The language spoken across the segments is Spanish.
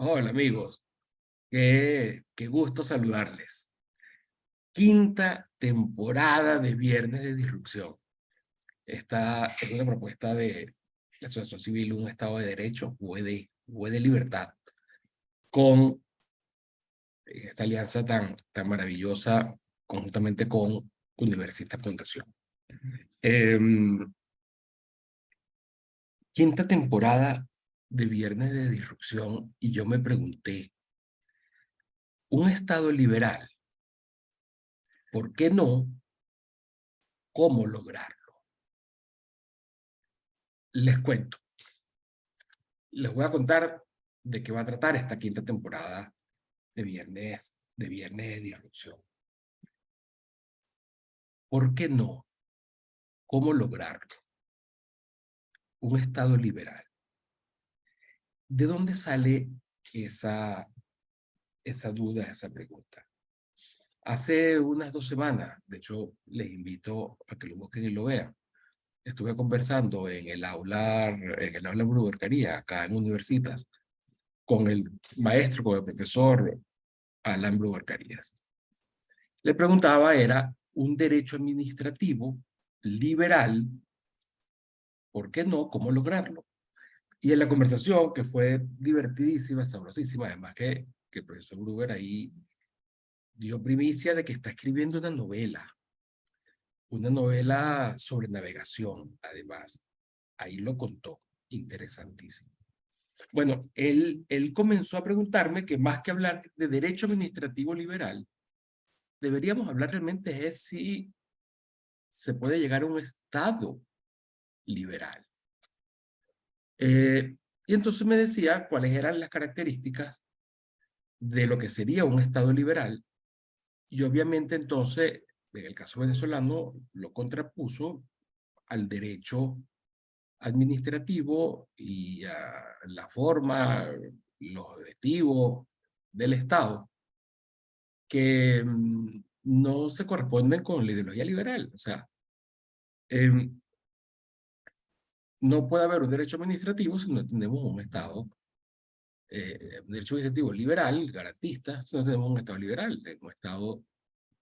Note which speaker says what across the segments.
Speaker 1: Hola amigos, qué gusto saludarles. Quinta temporada de Viernes de Disrupción. Esta es una propuesta de la Asociación Civil, un Estado de Derecho, UE de Libertad, con esta alianza tan maravillosa conjuntamente con Universitas Fundación. Quinta temporada de Viernes de Disrupción y yo me pregunté, un Estado liberal, ¿por qué no? ¿Cómo lograrlo? Les cuento. Les voy a contar de qué va a tratar esta quinta temporada de Viernes de Disrupción. ¿Por qué no? ¿Cómo lograrlo? Un Estado liberal. ¿De dónde sale esa duda, esa pregunta? Hace unas 2 semanas, de hecho, les invito a que lo busquen y lo vean. Estuve conversando en el aula Brubercaría, acá en Universitas, con el maestro, con el profesor Alan Brubercarías. Le preguntaba, era un derecho administrativo liberal, ¿por qué no? ¿Cómo lograrlo? Y en la conversación, que fue divertidísima, sabrosísima, además que el profesor Gruber ahí dio primicia de que está escribiendo una novela sobre navegación, además. Ahí lo contó, interesantísimo. Bueno, él comenzó a preguntarme que más que hablar de derecho administrativo liberal, deberíamos hablar realmente de si se puede llegar a un Estado liberal. Y entonces me decía cuáles eran las características de lo que sería un Estado liberal, y obviamente entonces, en el caso venezolano, lo contrapuso al derecho administrativo y a la forma, los objetivos del Estado, que no se corresponden con la ideología liberal. O sea, no puede haber un derecho administrativo si no tenemos un Estado, un derecho administrativo liberal, garantista, si no tenemos un Estado liberal, un Estado,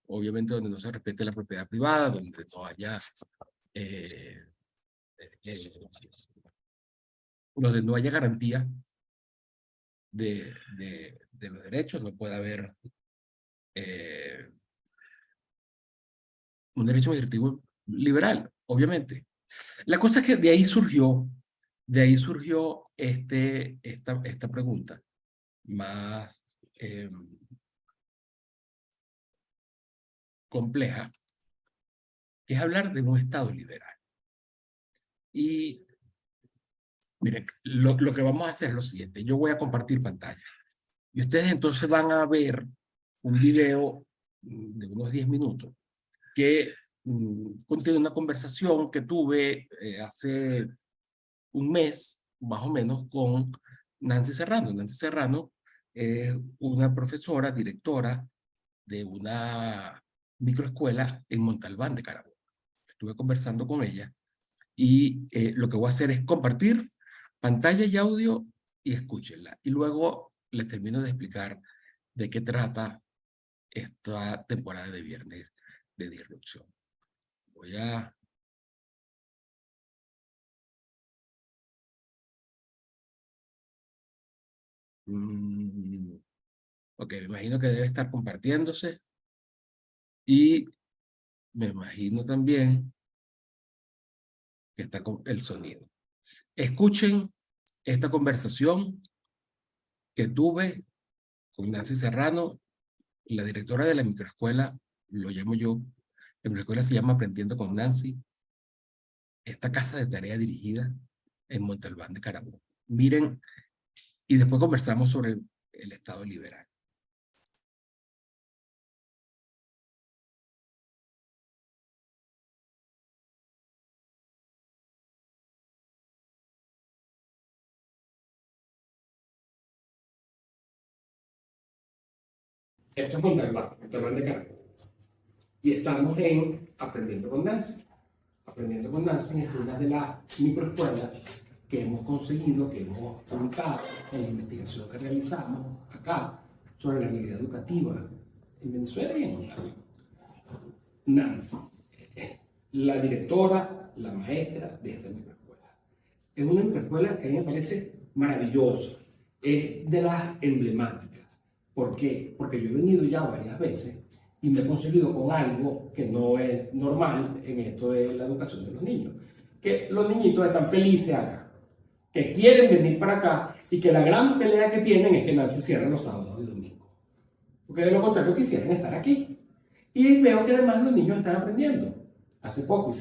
Speaker 1: obviamente, donde no se respete la propiedad privada, donde no haya, eh, eh, donde no haya garantía de los derechos, no puede haber eh, un derecho administrativo liberal, obviamente. La cosa es que de ahí surgió esta pregunta más compleja, que es hablar de un Estado liberal. Y miren, lo que vamos a hacer es lo siguiente. Yo voy a compartir pantalla. Y ustedes entonces van a ver un video de unos 10 minutos que contiene una conversación que tuve hace un mes, más o menos, con Nancy Serrano. Nancy Serrano es una profesora, directora de una microescuela en Montalbán de Carabobo. Estuve conversando con ella y lo que voy a hacer es compartir pantalla y audio y escúchenla. Y luego les termino de explicar de qué trata esta temporada de Viernes de Disrupción. Voy a... ok, me imagino que debe estar compartiéndose y me imagino también que está con el sonido. Escuchen esta conversación que tuve con Nancy Serrano, la directora de la microescuela, lo llamo yo, la microescuela se llama Aprendiendo con Nancy, esta casa de tarea dirigida en Montalbán de Carabobo. Miren, y después conversamos sobre el Estado liberal. Esto es Montalbán de Carabobo. Y estamos en Aprendiendo con Nancy. Aprendiendo con Nancy es una de las microescuelas que hemos conseguido, que hemos publicado en la investigación que realizamos acá sobre la realidad educativa en Venezuela y en Colombia. Nancy, la directora, la maestra de esta microescuela. Es una microescuela que a mí me parece maravillosa, es de las emblemáticas. ¿Por qué? Porque yo he venido ya varias veces y me he conseguido con algo que no es normal en esto de la educación de los niños. Que los niñitos están felices acá, que quieren venir para acá y que la gran pelea que tienen es que Nancy cierra los sábados y domingos. Porque de lo contrario quisieran estar aquí. Y veo que además los niños están aprendiendo. Hace poco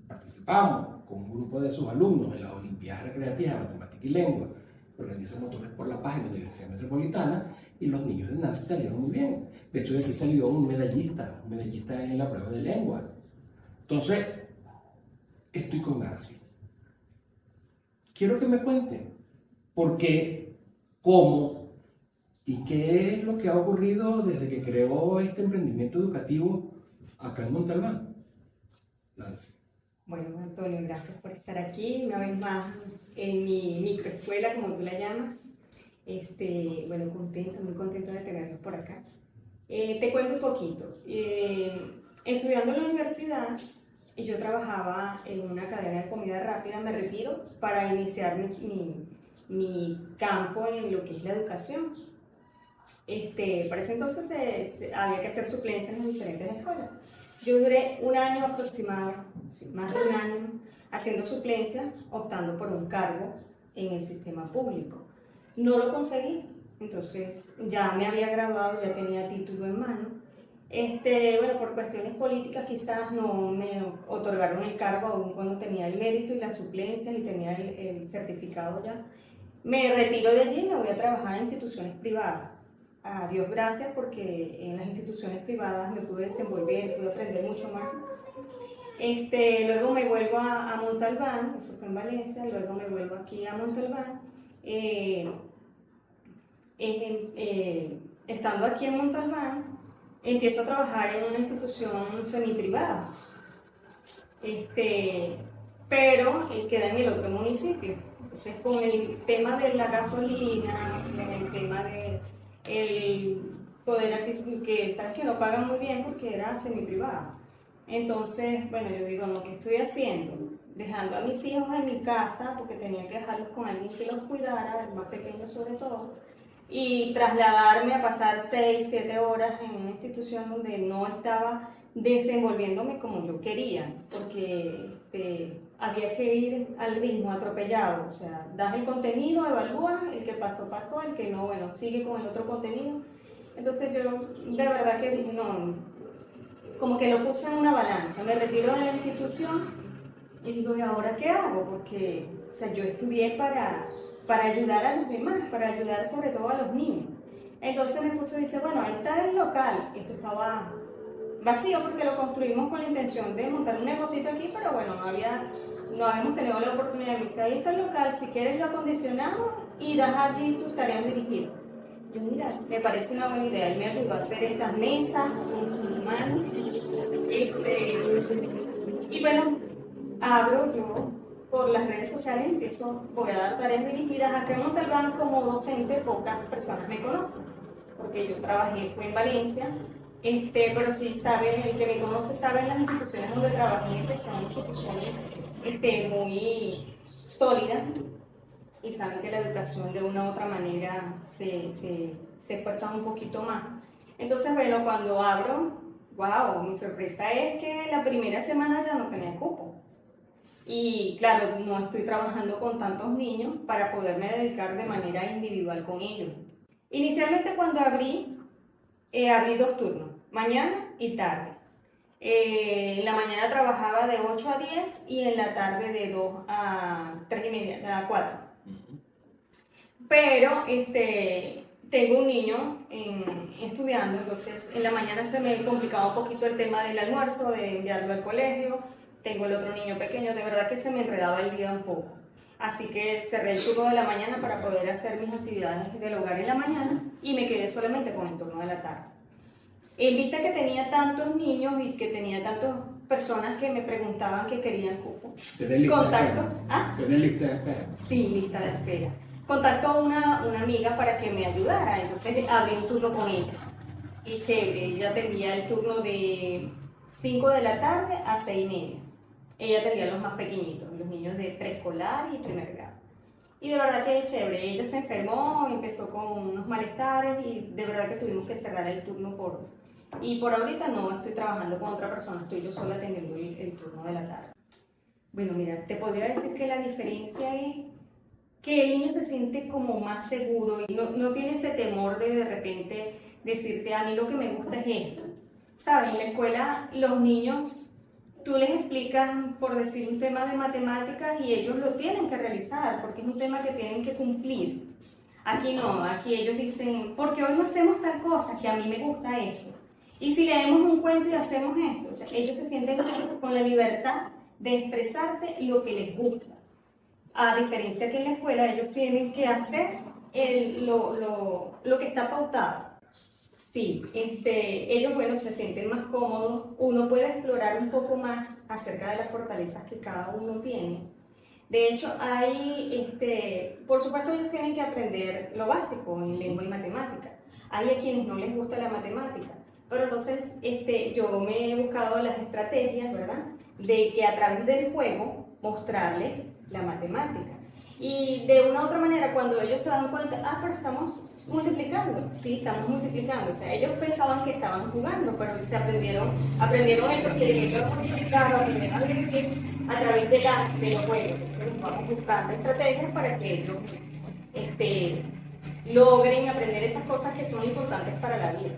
Speaker 1: participamos con un grupo de sus alumnos en las Olimpiadas Recreativas de Matemática y Lengua, que organiza Motores por la Paz en la Universidad Metropolitana, y los niños de Nancy salieron muy bien. De hecho, de aquí salió un medallista en la prueba de lengua. Entonces, estoy con Nancy. Quiero que me cuenten por qué, cómo y qué es lo que ha ocurrido desde que creó este emprendimiento educativo acá en Montalbán. Nancy.
Speaker 2: Bueno, Antonio, gracias por estar aquí una vez más en mi microescuela, como tú la llamas. Bueno, muy contenta de tenerlos por acá. Te cuento un poquito. Estudiando en la universidad, yo trabajaba en una cadena de comida rápida, me retiro para iniciar mi campo en lo que es la educación. Para ese entonces había que hacer suplencias en las diferentes escuelas. Yo duré un año aproximado, más de un año, haciendo suplencias, optando por un cargo en el sistema público. No lo conseguí, entonces ya me había graduado, ya tenía título en mano. Bueno, por cuestiones políticas quizás no me otorgaron el cargo aún cuando tenía el mérito y las suplencias y tenía el certificado ya. Me retiro de allí y me voy a trabajar en instituciones privadas. A Dios gracias, porque en las instituciones privadas me pude desenvolver, pude aprender mucho más. Luego me vuelvo a Montalbán, eso fue en Valencia, luego me vuelvo aquí a Montalbán. Estando aquí en Montalbán, empiezo a trabajar en una institución semiprivada, pero queda en el otro municipio. Entonces, con el tema de la gasolina, con el tema de el poder adquisitivo, que sabes que no pagan muy bien porque era semiprivado. Entonces, bueno, yo digo, no, ¿qué estoy haciendo? Dejando a mis hijos en mi casa, porque tenía que dejarlos con alguien que los cuidara, el más pequeño sobre todo, y trasladarme a pasar 6, 7 horas en una institución donde no estaba desenvolviéndome como yo quería, porque había que ir al ritmo atropellado, o sea, das el contenido, evalúas, el que pasó, pasó, el que no, bueno, sigue con el otro contenido. Entonces yo de verdad que dije, no, como que lo puse en una balanza, me retiro de la institución y digo, ¿y ahora qué hago? Porque, o sea, yo estudié para ayudar a los demás, para ayudar sobre todo a los niños. Entonces me puse y dice, bueno, ahí está el local, esto estaba vacío porque lo construimos con la intención de montar un negocito aquí, pero bueno, no habíamos tenido la oportunidad de visitar. Ahí está el local, si quieres lo acondicionamos y das allí tus tareas dirigidas. Yo, mira, me parece una buena idea. Él me ayudó a hacer estas mesas con sus manos. Y bueno, abro yo por las redes sociales, voy a dar tareas dirigidas. Acá en Montalbán como docente pocas personas me conocen, porque yo trabajé, fue en Valencia, pero sí saben, el que me conoce sabe en las instituciones donde trabajé, que son instituciones muy sólidas, y saben que la educación de una u otra manera se esfuerza un poquito más. Entonces, bueno, cuando abro, wow, mi sorpresa es que la primera semana ya no tenía cupo. Y claro, no estoy trabajando con tantos niños para poderme dedicar de manera individual con ellos. Inicialmente cuando abrí 2 turnos, mañana y tarde. En la mañana trabajaba de 8 a 10 y en la tarde de 2 a 3 y media, a 4. Pero tengo un niño estudiando, entonces en la mañana se me complicaba un poquito el tema del almuerzo, de enviarlo al colegio. Tengo el otro niño pequeño, de verdad que se me enredaba el día un poco. Así que cerré el turno de la mañana para poder hacer mis actividades del hogar en la mañana y me quedé solamente con el turno de la tarde. En vista que tenía tantos niños y que tenía tantos personas que me preguntaban que querían cupo.
Speaker 1: ¿Tienes lista
Speaker 2: Contacto,
Speaker 1: de espera?
Speaker 2: ¿ah?
Speaker 1: ¿Tienes lista de espera?
Speaker 2: Sí, lista de espera. Contacto a una amiga para que me ayudara, entonces abrí un turno con ella. Y chévere, ella atendía el turno de 5 de la tarde a 6:30. Ella atendía a los más pequeñitos, los niños de preescolar y primer grado. Y de verdad que chévere, ella se enfermó, empezó con unos malestares y de verdad que tuvimos que cerrar el turno Y por ahorita no estoy trabajando con otra persona, estoy yo sola atendiendo el turno de la tarde. Bueno, mira, te podría decir que la diferencia es que el niño se siente como más seguro y no tiene ese temor de repente decirte, a mí lo que me gusta es esto. ¿Sabes? En la escuela los niños, tú les explicas, por decir, un tema de matemáticas y ellos lo tienen que realizar porque es un tema que tienen que cumplir. Aquí no, aquí ellos dicen, porque hoy no hacemos tal cosa, que a mí me gusta esto. Y si leemos un cuento y hacemos esto, o sea, ellos se sienten con la libertad de expresarte lo que les gusta. A diferencia que en la escuela ellos tienen que hacer lo que está pautado. Sí, ellos, bueno, se sienten más cómodos, uno puede explorar un poco más acerca de las fortalezas que cada uno tiene. De hecho, por supuesto ellos tienen que aprender lo básico en lengua y matemática. Hay a quienes no les gusta la matemática, pero entonces yo me he buscado las estrategias, ¿verdad? De que a través del juego mostrarles la matemática. Y de una u otra manera, cuando ellos se dan cuenta, pero estamos multiplicando, sí, estamos multiplicando. O sea, ellos pensaban que estaban jugando, pero se aprendieron eso, que ellos multiplicaron, aprendieron a dividir a través de los juegos. Entonces, vamos buscando estrategias para que ellos logren aprender esas cosas que son importantes para la vida.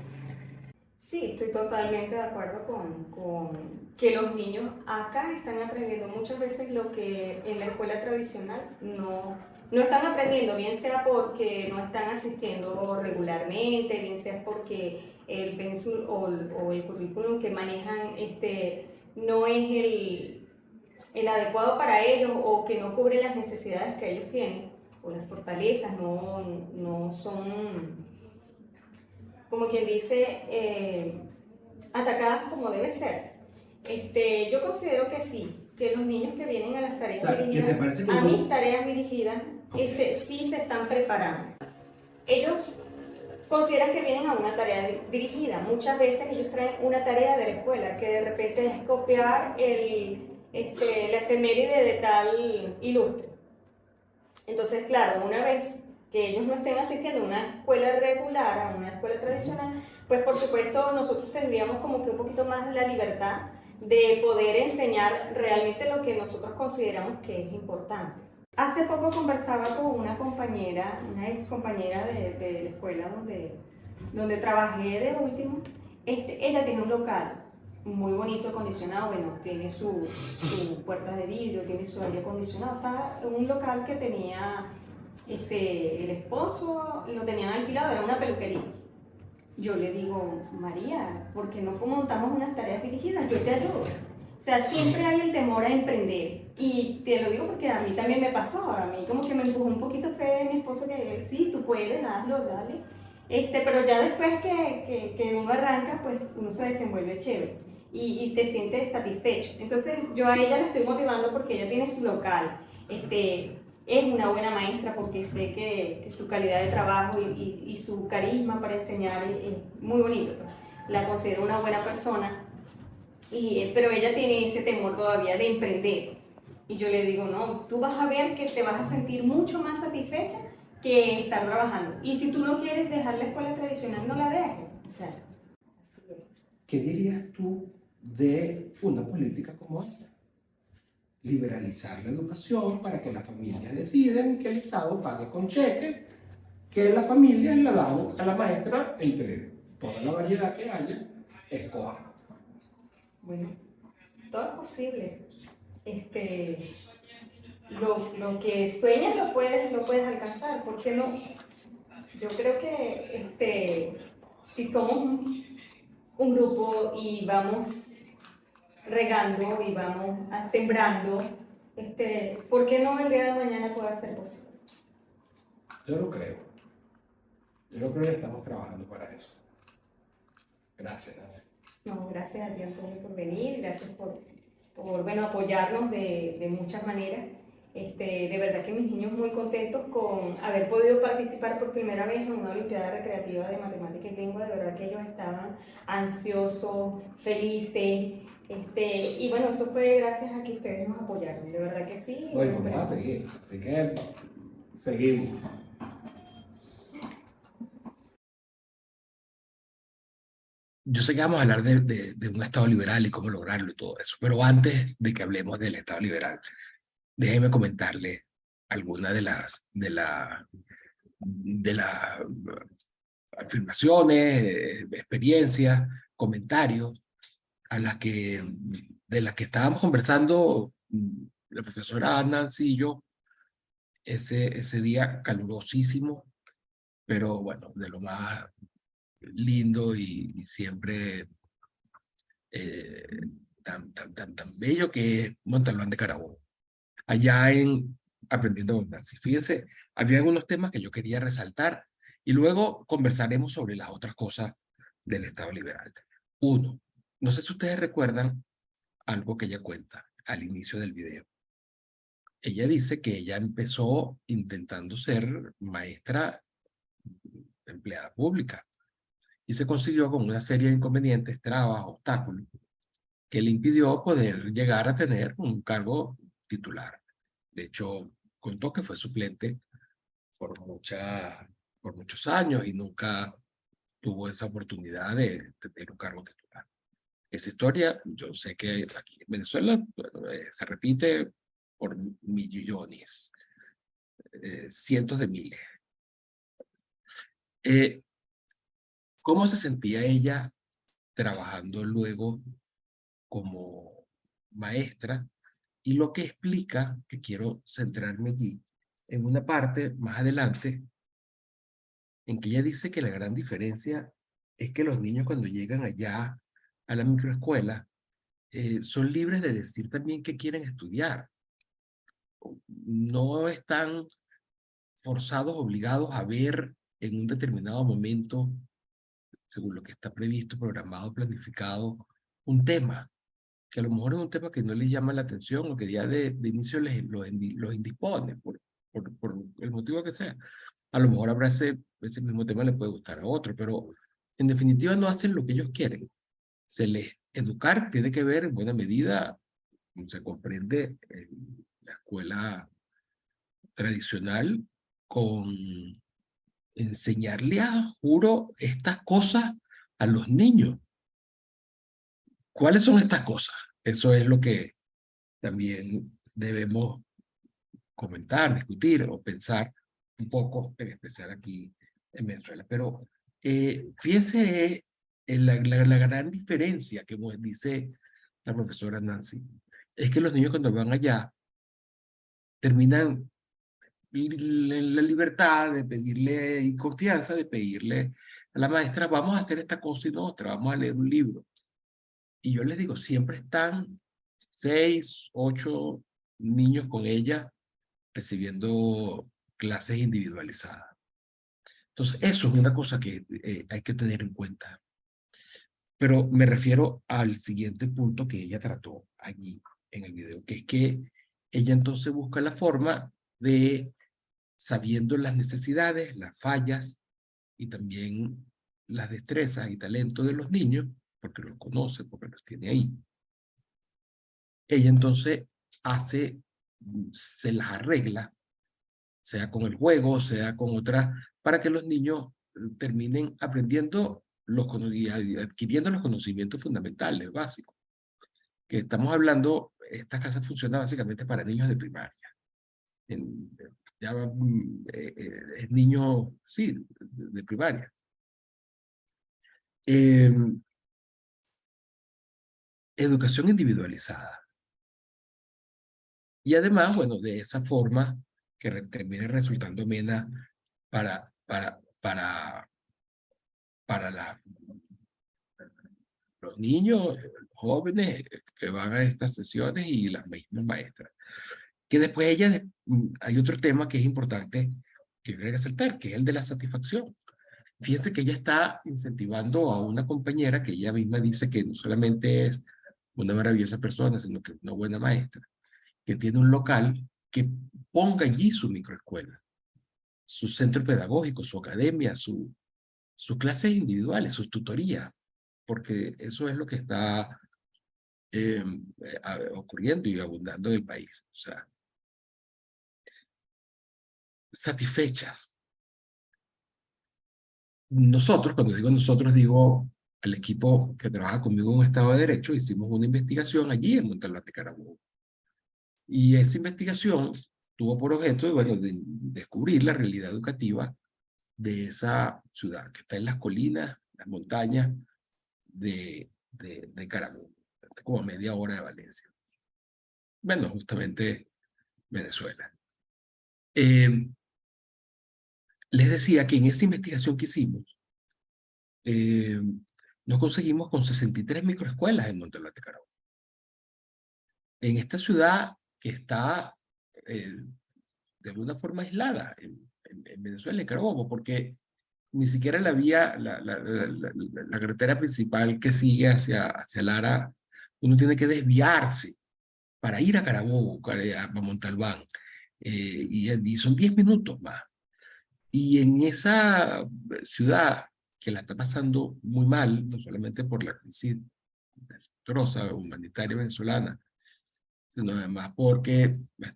Speaker 2: Sí, estoy totalmente de acuerdo con que los niños acá están aprendiendo muchas veces lo que en la escuela tradicional no están aprendiendo, bien sea porque no están asistiendo regularmente, bien sea porque el pensul o el currículum que manejan no es el adecuado para ellos o que no cubre las necesidades que ellos tienen o las fortalezas no son, como quien dice, atacadas como debe ser. Yo considero que sí, que los niños que vienen a las tareas dirigidas, a mis tareas dirigidas, sí se están preparando. Ellos consideran que vienen a una tarea dirigida. Muchas veces ellos traen una tarea de la escuela, que de repente es copiar la efeméride de tal ilustre. Entonces, claro, una vez que ellos no estén asistiendo a una escuela regular, a una escuela tradicional, pues por supuesto nosotros tendríamos como que un poquito más la libertad de poder enseñar realmente lo que nosotros consideramos que es importante. Hace poco conversaba con una compañera, una ex compañera de la escuela donde trabajé de último. Ella tiene un local muy bonito acondicionado, bueno, tiene su puerta de vidrio, tiene su aire acondicionado. Estaba en un local que tenía el esposo, lo tenían alquilado, era una peluquería. Yo le digo, María, ¿por qué no montamos unas tareas dirigidas? Yo te ayudo. O sea, siempre hay el temor a emprender. Y te lo digo porque a mí también me pasó. A mí como que me empujó un poquito fe mi esposo que sí, tú puedes, hazlo, dale. Pero ya después que uno arranca, pues uno se desenvuelve chévere y te sientes satisfecho. Entonces yo a ella la estoy motivando porque ella tiene su local. Es una buena maestra porque sé que su calidad de trabajo y su carisma para enseñar es muy bonito. La considero una buena persona, pero ella tiene ese temor todavía de emprender. Y yo le digo, no, tú vas a ver que te vas a sentir mucho más satisfecha que estar trabajando. Y si tú no quieres dejar la escuela tradicional, no la dejes. O sea,
Speaker 1: ¿qué dirías tú de una política como esa? Liberalizar la educación para que las familias deciden que el Estado pague con cheques, que las familias le dan a la maestra entre toda la variedad que haya, escoja.
Speaker 2: Bueno, todo es posible. Lo que sueñas lo puedes alcanzar, ¿por qué no? Yo creo que si somos un grupo y vamos regando y vamos sembrando, ¿por qué no el día de mañana puede ser posible?
Speaker 1: Yo lo creo. Yo creo que estamos trabajando para eso. Gracias, Nancy.
Speaker 2: No, gracias a ti, Antonio, por venir, gracias por bueno, apoyarnos de muchas maneras. De verdad que mis niños muy contentos con haber podido participar por primera vez en una Olimpiada Recreativa de Matemática y Lengua. De verdad que ellos estaban ansiosos, felices. Y bueno, eso fue gracias a que ustedes nos apoyaron. De verdad que sí.
Speaker 1: Hoy vamos a seguir, así que seguimos. Yo sé que vamos a hablar de un Estado liberal y cómo lograrlo y todo eso, pero antes de que hablemos del Estado liberal, déjeme comentarle algunas de las afirmaciones, experiencias, comentarios de las que estábamos conversando la profesora Nancy y yo ese día calurosísimo, pero bueno, de lo más lindo y siempre eh, tan bello que es Montalbán de Carabobo, allá en Aprendiendo Abundancia. Fíjense, había algunos temas que yo quería resaltar y luego conversaremos sobre las otras cosas del Estado liberal. Uno, no sé si ustedes recuerdan algo que ella cuenta al inicio del video. Ella dice que ella empezó intentando ser maestra empleada pública y se consiguió con una serie de inconvenientes, trabas, obstáculos que le impidió poder llegar a tener un cargo titular. De hecho, contó que fue suplente por, por muchos años y nunca tuvo esa oportunidad de tener un cargo titular. Esa historia, yo sé que aquí en Venezuela se repite por millones, cientos de miles. ¿Cómo se sentía ella trabajando luego como maestra? Y lo que explica, que quiero centrarme allí, en una parte más adelante, en que ella dice que la gran diferencia es que los niños cuando llegan allá a la microescuela son libres de decir también que quieren estudiar. No están forzados, obligados a ver en un determinado momento, según lo que está previsto, programado, planificado, un tema, que a lo mejor es un tema que no les llama la atención o que ya de inicio los indispone, por el motivo que sea. A lo mejor habrá ese mismo tema le puede gustar a otro, pero en definitiva no hacen lo que ellos quieren. Educar tiene que ver en buena medida, como se comprende en la escuela tradicional, con enseñarle a juro estas cosas a los niños. ¿Cuáles son estas cosas? Eso es lo que también debemos comentar, discutir o pensar un poco, en especial aquí en Venezuela. Pero fíjense en la gran diferencia que dice la profesora Nancy, es que los niños cuando van allá terminan en la libertad de pedirle y confianza de pedirle a la maestra, vamos a hacer esta cosa y no otra, vamos a leer un libro. Y yo les digo, siempre están 6, 8 niños con ella recibiendo clases individualizadas. Entonces, eso es una cosa que hay que tener en cuenta. Pero me refiero al siguiente punto que ella trató allí en el video, que es que ella entonces busca la forma de, sabiendo las necesidades, las fallas y también las destrezas y talentos de los niños, porque los conoce, porque los tiene ahí, ella entonces se las arregla, sea con el juego, sea con otras, para que los niños terminen aprendiendo y adquiriendo los conocimientos fundamentales, básicos. Que estamos hablando, esta casa funciona básicamente para niños de primaria. Es niño, sí, de primaria. Educación individualizada. Y además, bueno, de esa forma que termine resultando amena para, para, para, para los niños, los jóvenes que van a estas sesiones y las mismas maestras. Que después hay otro tema que es importante que yo quería resaltar, que es el de la satisfacción. Fíjense que ella está incentivando a una compañera que ella misma dice que no solamente es una maravillosa persona, sino que es una buena maestra, que tiene un local, que ponga allí su microescuela, su centro pedagógico, su academia, sus clases individuales, sus tutorías, porque eso es lo que está ocurriendo y abundando en el país. O sea, satisfechas. Nosotros, cuando digo nosotros, digo al equipo que trabaja conmigo en Estado de Derecho, hicimos una investigación allí en Montalbán Carabobo. Y esa investigación tuvo por objeto, bueno, descubrir la realidad educativa de esa ciudad, que está en las colinas, las montañas de Carabobo, como a media hora de Valencia. Bueno, justamente Venezuela. Eh, Les decía que en esa investigación que hicimos, eh, nos conseguimos con 63 microescuelas en Montalbán de Carabobo. En esta ciudad que está de alguna forma aislada en Venezuela, en Carabobo, porque ni siquiera la vía, la carretera principal que sigue hacia Lara, uno tiene que desviarse para ir a Carabobo, a Montalbán, y son 10 minutos más. Y en esa ciudad que la está pasando muy mal, no solamente por la crisis desastrosa humanitaria venezolana, sino además porque, bueno,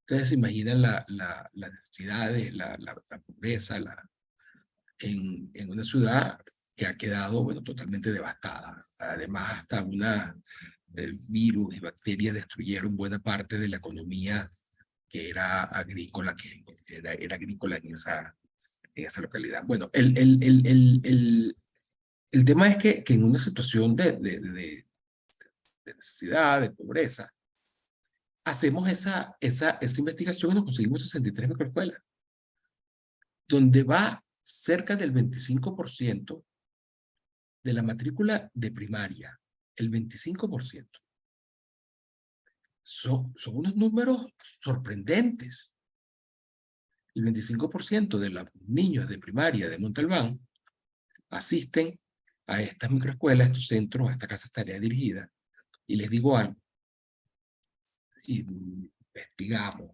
Speaker 1: ustedes se imaginan las necesidades, la pobreza, en una ciudad que ha quedado, bueno, totalmente devastada. Además, hasta una virus y bacterias destruyeron buena parte de la economía que era agrícola, era agrícola en esa localidad. Bueno, el tema es que en una situación de necesidad, de pobreza, hacemos esa investigación y nos conseguimos 63 microescuelas, donde va cerca del 25% de la matrícula de primaria, el 25%. Son unos números sorprendentes. El 25% de los niños de primaria de Montalbán asisten a estas microescuelas, a estos centros, a esta casa tarea dirigida. Y les digo algo, investigamos,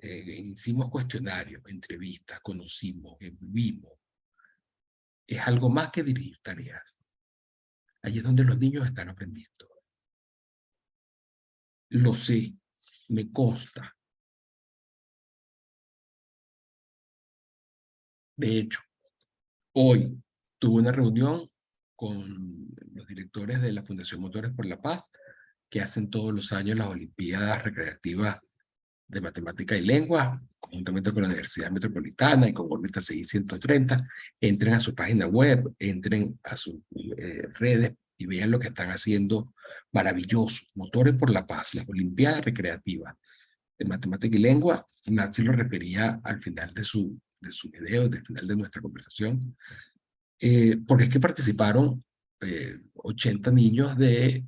Speaker 1: hicimos cuestionarios, entrevistas, conocimos, vivimos. Es algo más que dirigir tareas. Allí es donde los niños están aprendiendo. Lo sé, me consta. De hecho, hoy tuve una reunión con los directores de la Fundación Motores por la Paz, que hacen todos los años las Olimpiadas Recreativas de Matemática y Lengua, conjuntamente con la Universidad Metropolitana y con Órbita 630. Entren a su página web, entren a sus redes y vean lo que están haciendo maravilloso. Motores por la Paz, las Olimpiadas Recreativas de Matemática y Lengua. Nancy lo refería al final de su video, del final de nuestra conversación, porque es que participaron 80 niños de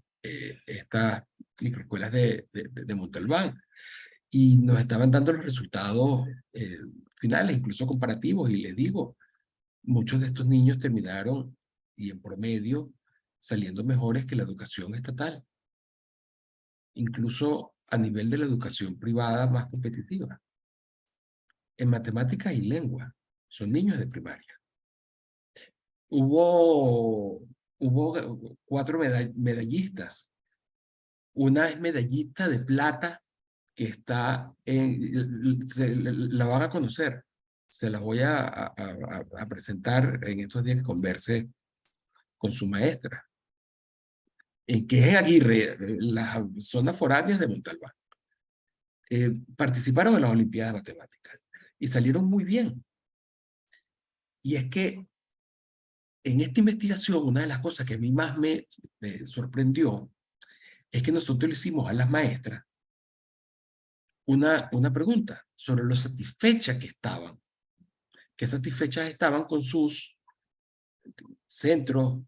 Speaker 1: estas microescuelas de Montalbán y nos estaban dando los resultados finales, incluso comparativos, y les digo, muchos de estos niños terminaron y en promedio saliendo mejores que la educación estatal, incluso a nivel de la educación privada más competitiva. En matemáticas y lengua, son niños de primaria. Hubo 4 medallistas. Una es medallista de plata que está la van a conocer. Se las voy a presentar en estos días que converse con su maestra, que es en Aguirre, las zonas foráneas de Montalbán. Participaron en las Olimpiadas de Matemáticas y salieron muy bien. Y es que en esta investigación, una de las cosas que a mí más me sorprendió es que nosotros le hicimos a las maestras una pregunta sobre lo satisfechas que estaban. Qué satisfechas estaban con sus centros,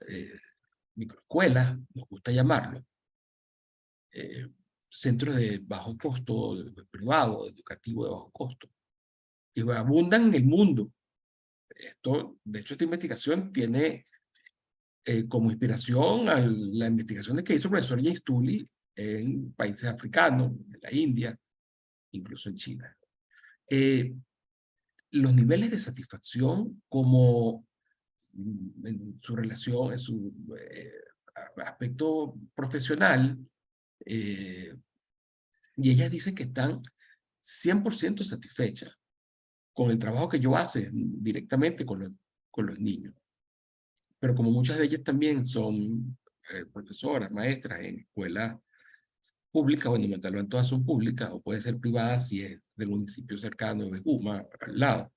Speaker 1: microescuelas, nos gusta llamarlo, centros de bajo costo, privado, educativo de bajo costo, que abundan en el mundo. Esto, de hecho, esta investigación tiene como inspiración a la investigación que hizo el profesor James Tully en países africanos, en la India, incluso en China. Los niveles de satisfacción como en su relación, en su aspecto profesional, y ellas dicen que están 100% satisfechas con el trabajo que yo hace directamente con los niños. Pero como muchas de ellas también son profesoras, maestras en escuelas públicas, bueno, mentalmente todas son públicas, o puede ser privadas si es del municipio cercano de Juma, al lado.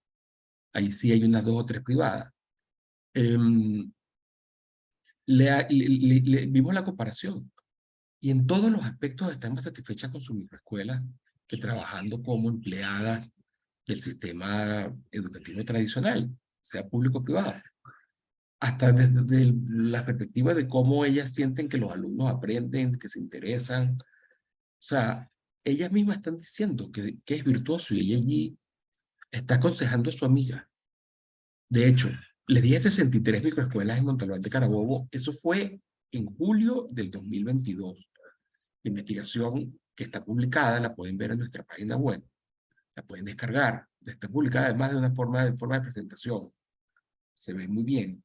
Speaker 1: Ahí sí hay unas 2 o 3 privadas. Vimos la comparación. Y en todos los aspectos están más satisfechas con su microescuela que trabajando como empleadas del sistema educativo tradicional, sea público o privado. Hasta desde la perspectiva de cómo ellas sienten que los alumnos aprenden, que se interesan. O sea, ellas mismas están diciendo que es virtuoso y ella allí está aconsejando a su amiga. De hecho, le dije 63 microescuelas en Montalbán de Carabobo. Eso fue en julio del 2022. La investigación que está publicada la pueden ver en nuestra página web. La pueden descargar. Está publicada además de una forma de presentación. Se ve muy bien.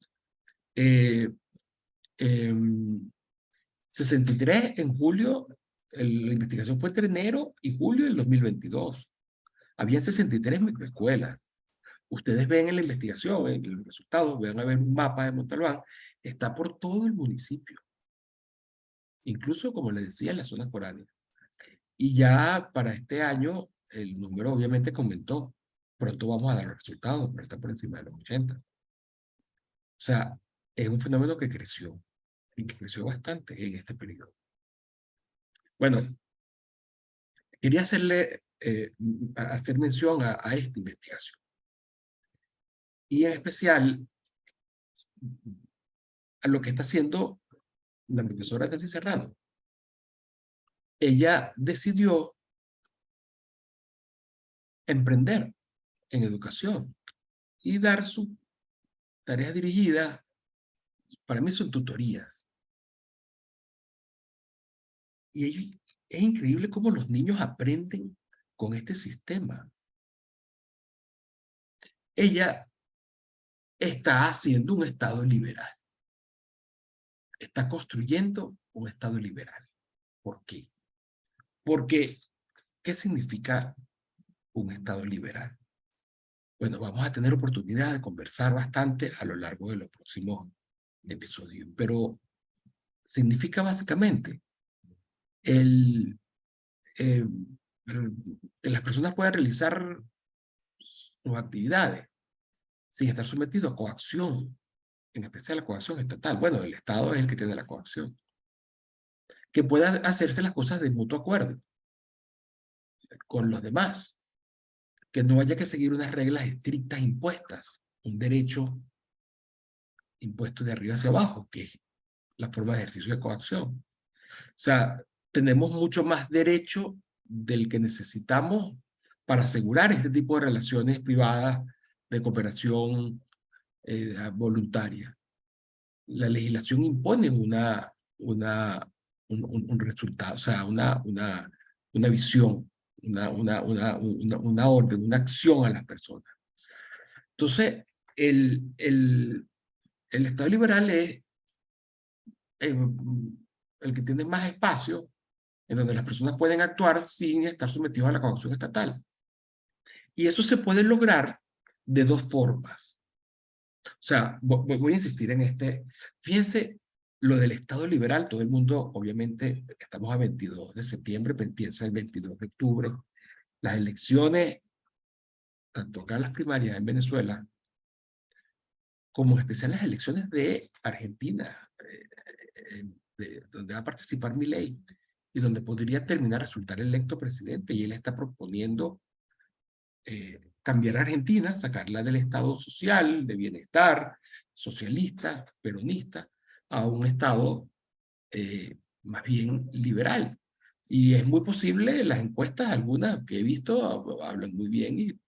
Speaker 1: 63 en julio, la investigación fue entre enero y julio del 2022. Había 63 microescuelas. Ustedes ven en la investigación, en los resultados, van a ver un mapa de Montalbán, está por todo el municipio. Incluso, como les decía, en las zonas foráneas. Y ya para este año, el número obviamente aumentó. Pronto vamos a dar los resultados, pero está por encima de los 80. O sea, es un fenómeno que creció, y que creció bastante en este periodo. Bueno, quería hacer mención a esta investigación. Y en especial a lo que está haciendo la profesora Nancy Serrano. Ella decidió emprender en educación y dar sus tareas dirigidas, para mí son tutorías. Y es increíble cómo los niños aprenden con este sistema. Ella está haciendo un Estado liberal. Está construyendo un Estado liberal. ¿Por qué? Porque, ¿qué significa un Estado liberal? Bueno, vamos a tener oportunidad de conversar bastante a lo largo de los próximos episodios, pero significa básicamente eh, que las personas puedan realizar sus actividades sin estar sometidos a coacción, en especial a coacción estatal. Bueno, el Estado es el que tiene la coacción. Que puedan hacerse las cosas de mutuo acuerdo con los demás. Que no haya que seguir unas reglas estrictas impuestas, un derecho impuesto de arriba hacia abajo, que es la forma de ejercicio de coacción. O sea, tenemos mucho más derecho del que necesitamos para asegurar este tipo de relaciones privadas de cooperación voluntaria. La legislación impone un resultado, o sea, una visión, una orden, una acción a las personas. Entonces, el Estado liberal es el que tiene más espacio en donde las personas pueden actuar sin estar sometidos a la coacción estatal. Y eso se puede lograr de 2 formas. O sea, voy a insistir en este. Fíjense, lo del Estado liberal, todo el mundo, obviamente, estamos a 22 de septiembre, piensa el 22 de octubre. Las elecciones, tanto acá las primarias en Venezuela, como en especial las elecciones de Argentina, donde va a participar Milei, y donde podría terminar resultar electo presidente, y él está proponiendo cambiar a Argentina, sacarla del estado social, de bienestar, socialista, peronista, a un estado más bien liberal. Y es muy posible, las encuestas, algunas que he visto, hablan muy bien y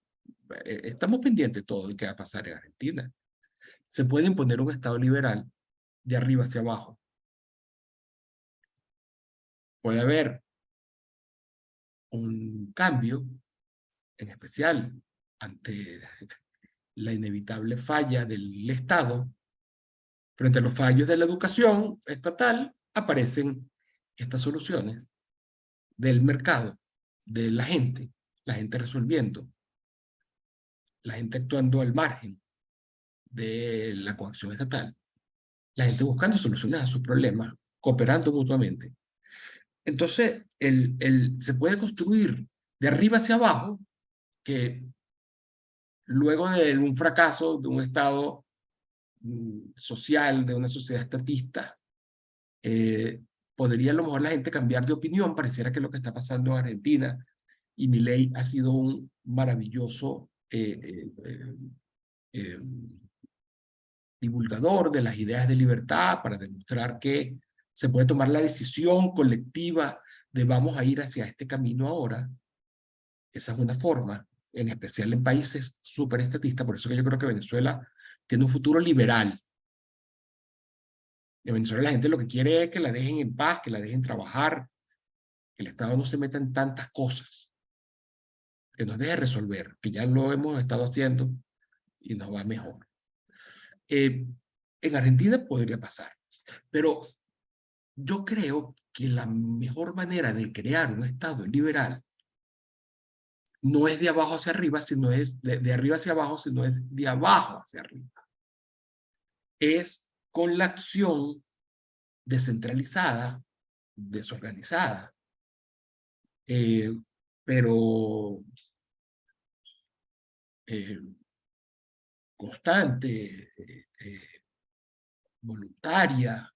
Speaker 1: estamos pendientes todos de qué va a pasar en Argentina. Se puede imponer un Estado liberal de arriba hacia abajo. Puede haber un cambio, en especial ante la inevitable falla del Estado. Frente a los fallos de la educación estatal, aparecen estas soluciones del mercado, de la gente resolviendo, la gente actuando al margen de la coacción estatal, la gente buscando soluciones a sus problemas, cooperando mutuamente. Entonces, se puede construir de arriba hacia abajo, que luego de un fracaso de un Estado social, de una sociedad estatista, podría a lo mejor la gente cambiar de opinión. Pareciera que lo que está pasando en Argentina, y Milei ha sido un maravilloso divulgador de las ideas de libertad para demostrar que se puede tomar la decisión colectiva de vamos a ir hacia este camino ahora. Esa es una forma, en especial en países súper estatistas. Por eso que yo creo que Venezuela tiene un futuro liberal. En Venezuela la gente lo que quiere es que la dejen en paz, que la dejen trabajar, que el Estado no se meta en tantas cosas, que nos deje resolver, que ya lo hemos estado haciendo y nos va mejor. En Argentina podría pasar, pero yo creo que la mejor manera de crear un Estado liberal no es de abajo hacia arriba, sino es de arriba hacia abajo, sino es de abajo hacia arriba. Es con la acción descentralizada, desorganizada, pero constante, voluntaria,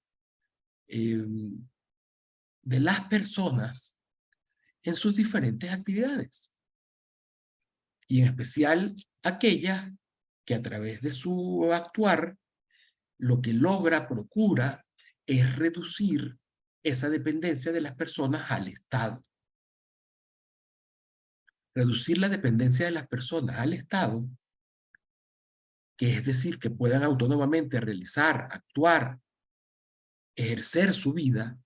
Speaker 1: de las personas en sus diferentes actividades. Y en especial aquellas que a través de su actuar lo que logra, procura, es reducir esa dependencia de las personas al Estado. Reducir la dependencia de las personas al Estado, que es decir, que puedan autónomamente realizar, actuar, ejercer su vida,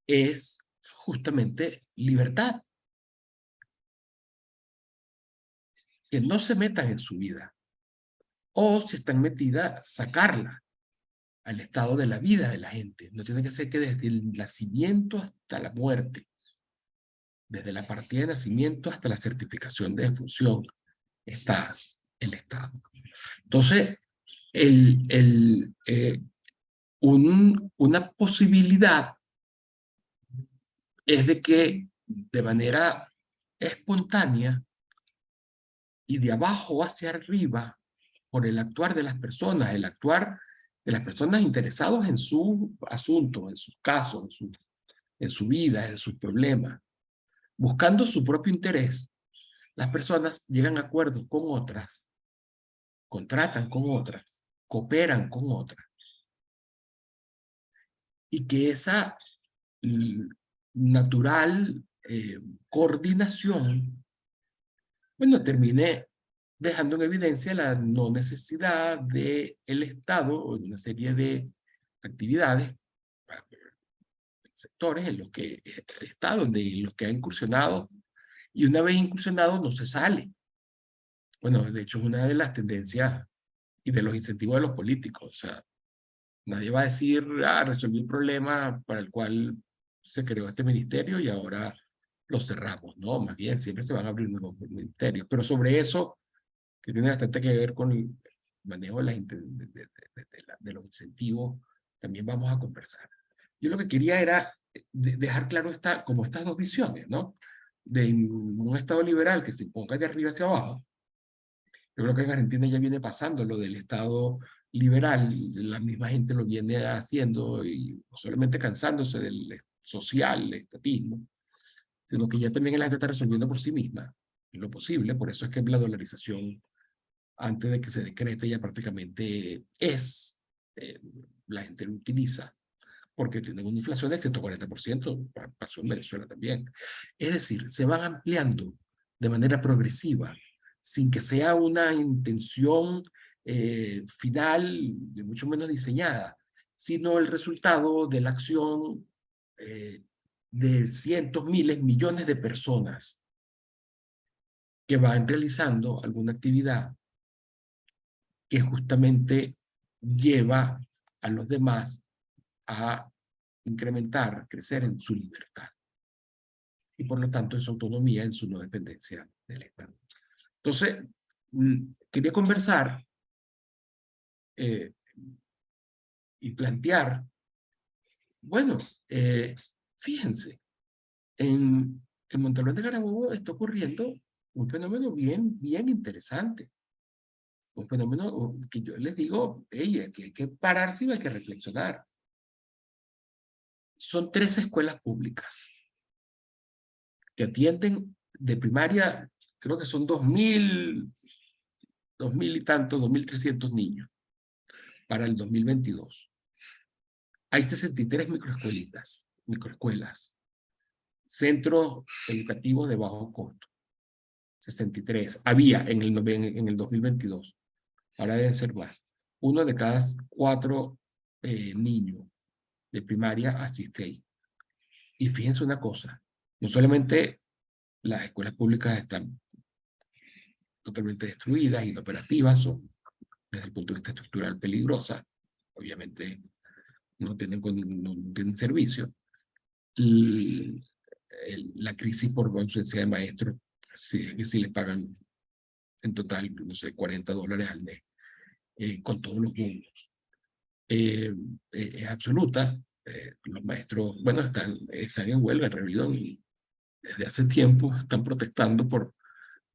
Speaker 1: es justamente libertad. Que no se metan en su vida. O si están metidas, sacarla al estado de la vida de la gente. No tiene que ser que desde el nacimiento hasta la muerte, desde la partida de nacimiento hasta la certificación de defunción, está el Estado. Entonces, una posibilidad es de que de manera espontánea y de abajo hacia arriba, por el actuar de las personas, el actuar de las personas interesadas en su asunto, en sus casos, en su vida, en sus problemas, buscando su propio interés, las personas llegan a acuerdos con otras, contratan con otras, cooperan con otras. Y que esa natural coordinación, bueno, termine dejando en evidencia la no necesidad del Estado o de una serie de actividades, sectores en los que está, en los que ha incursionado, y una vez incursionado no se sale. Bueno, de hecho es una de las tendencias y de los incentivos de los políticos. O sea, nadie va a decir, resolví un problema para el cual se creó este ministerio y ahora lo cerramos. No, más bien, siempre se van a abrir nuevos ministerios. Pero sobre eso, que tiene bastante que ver con el manejo de los incentivos, también vamos a conversar. Yo lo que quería era dejar claro como estas dos visiones, ¿no? De un Estado liberal que se ponga de arriba hacia abajo. Yo creo que en Argentina ya viene pasando lo del Estado liberal, la misma gente lo viene haciendo y no solamente cansándose del social, el estatismo, sino que ya también la gente está resolviendo por sí misma en lo posible. Por eso es que la dolarización, antes de que se decrete, ya prácticamente la gente lo utiliza, porque tienen una inflación del 140%, pasó en Venezuela también. Es decir, se van ampliando de manera progresiva sin que sea una intención final, ni mucho menos diseñada, sino el resultado de la acción de cientos, miles, millones de personas que van realizando alguna actividad que justamente lleva a los demás a incrementar, crecer en su libertad y por lo tanto en su autonomía, en su no dependencia del Estado. Entonces, quería conversar y plantear, bueno, fíjense, en Montalbán de Carabobo está ocurriendo un fenómeno bien interesante. Un fenómeno que yo les digo, hey, que hay que pararse y hay que reflexionar. Son 3 escuelas públicas que atienden de primaria, creo que son 2.000 y tantos, 2.300 niños para el 2022. Hay 63 microescuelas, centros educativos de bajo costo. 63. Había en el 2022. Ahora deben ser más. 1 de cada 4 niños de primaria asiste ahí. Y fíjense una cosa, no solamente las escuelas públicas están totalmente destruidas, inoperativas, son desde el punto de vista estructural peligrosas, obviamente no tienen servicio. La crisis por ausencia de maestros, si les pagan en total, no sé, $40 al mes, con todos los bonos, es absoluta. Los maestros, bueno, están en huelga, en rebelión, y desde hace tiempo están protestando por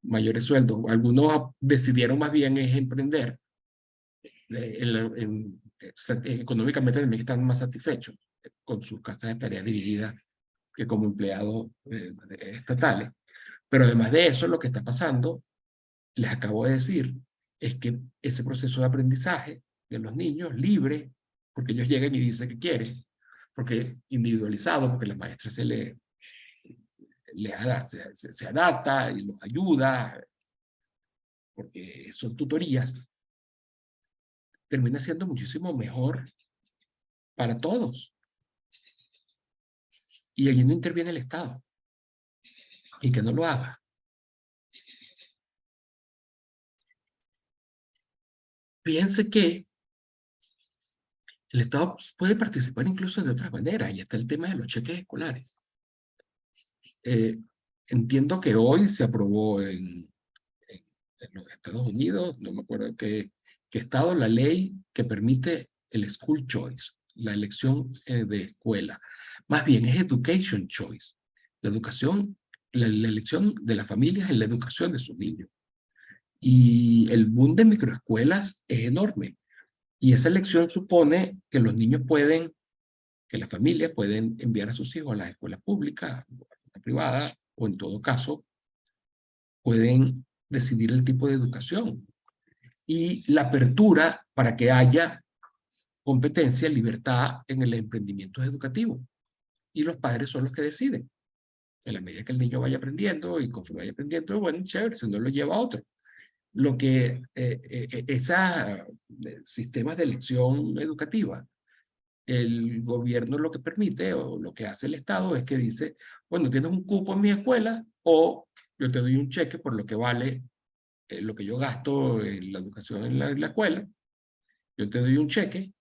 Speaker 1: mayores sueldos. Algunos decidieron más bien es emprender, económicamente también están más satisfechos con sus casas de tareas divididas que como empleados estatales. Pero además de eso, lo que está pasando, les acabo de decir, es que ese proceso de aprendizaje de los niños, libre, porque ellos llegan y dicen que quieren, porque individualizado, porque la maestra se adapta y los ayuda, porque son tutorías, termina siendo muchísimo mejor para todos. Y allí no interviene el Estado. Y que no lo haga. Fíjense que el Estado puede participar incluso de otras maneras. Y está el tema de los cheques escolares. Entiendo que hoy se aprobó en los Estados Unidos, no me acuerdo qué estado, la ley que permite el school choice, la elección de escuela. Más bien es education choice, la educación, la elección de las familias en la educación de sus niños. Y el boom de microescuelas es enorme. Y esa elección supone que los niños pueden, que las familias pueden enviar a sus hijos a las escuelas públicas, a la privada, o en todo caso, pueden decidir el tipo de educación. Y la apertura para que haya competencia, libertad en el emprendimiento educativo. Y los padres son los que deciden. En la medida que el niño vaya aprendiendo y conforme vaya aprendiendo, bueno, chévere, si no lo lleva a otro. Lo que esos sistemas de elección educativa, el gobierno lo que permite o lo que hace el Estado es que dice, bueno, tienes un cupo en mi escuela o yo te doy un cheque por lo que vale lo que yo gasto en la educación en la escuela, yo te doy un cheque,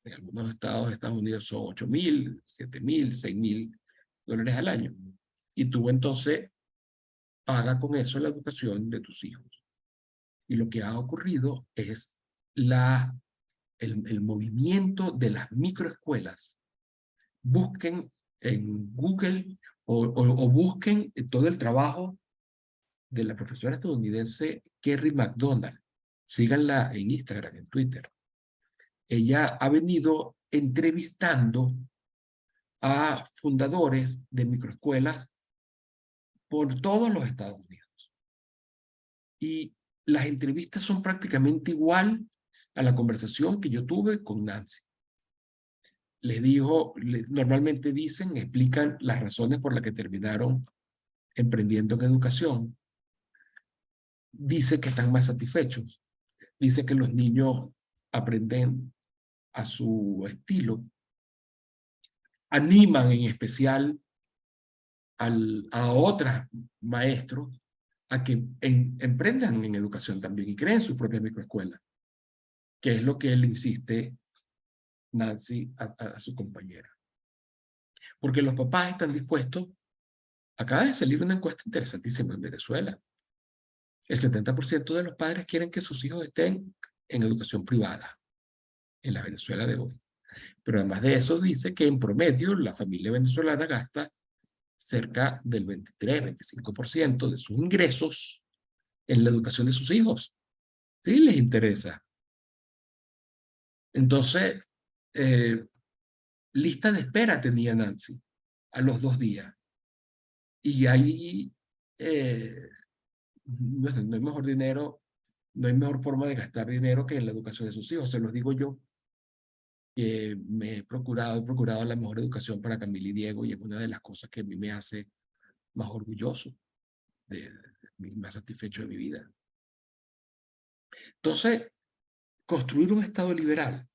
Speaker 1: en algunos estados de Estados Unidos son 8.000, 7.000, $6.000 al año, y tú entonces pagas con eso la educación de tus hijos. Y lo que ha ocurrido es el movimiento de las microescuelas. Busquen en Google o busquen todo el trabajo de la profesora estadounidense Kerry McDonald. Síganla en Instagram, en Twitter. Ella ha venido entrevistando a fundadores de microescuelas por todos los Estados Unidos. Y las entrevistas son prácticamente igual a la conversación que yo tuve con Nancy. Les dijo, normalmente dicen, explican las razones por las que terminaron emprendiendo en educación. dice que están más satisfechos, dice que los niños aprenden a su estilo, animan en especial a otros maestros a que emprendan en educación también y creen sus propias microescuelas, que es lo que él insiste, Nancy, a su compañera. Porque los papás están dispuestos. Acaba de salir una encuesta interesantísima en Venezuela. El 70% de los padres quieren que sus hijos estén en educación privada, en la Venezuela de hoy. Pero además de eso dice que en promedio la familia venezolana gasta cerca del 23-25% de sus ingresos en la educación de sus hijos. Sí les interesa. Entonces, lista de espera tenía Nancy a los 2 días. Y ahí no hay mejor dinero, no hay mejor forma de gastar dinero que en la educación de sus hijos. Se los digo yo, que me he procurado la mejor educación para Camila y Diego, y es una de las cosas que a mí me hace más orgulloso, más satisfecho de mi vida. Entonces, construir un Estado liberal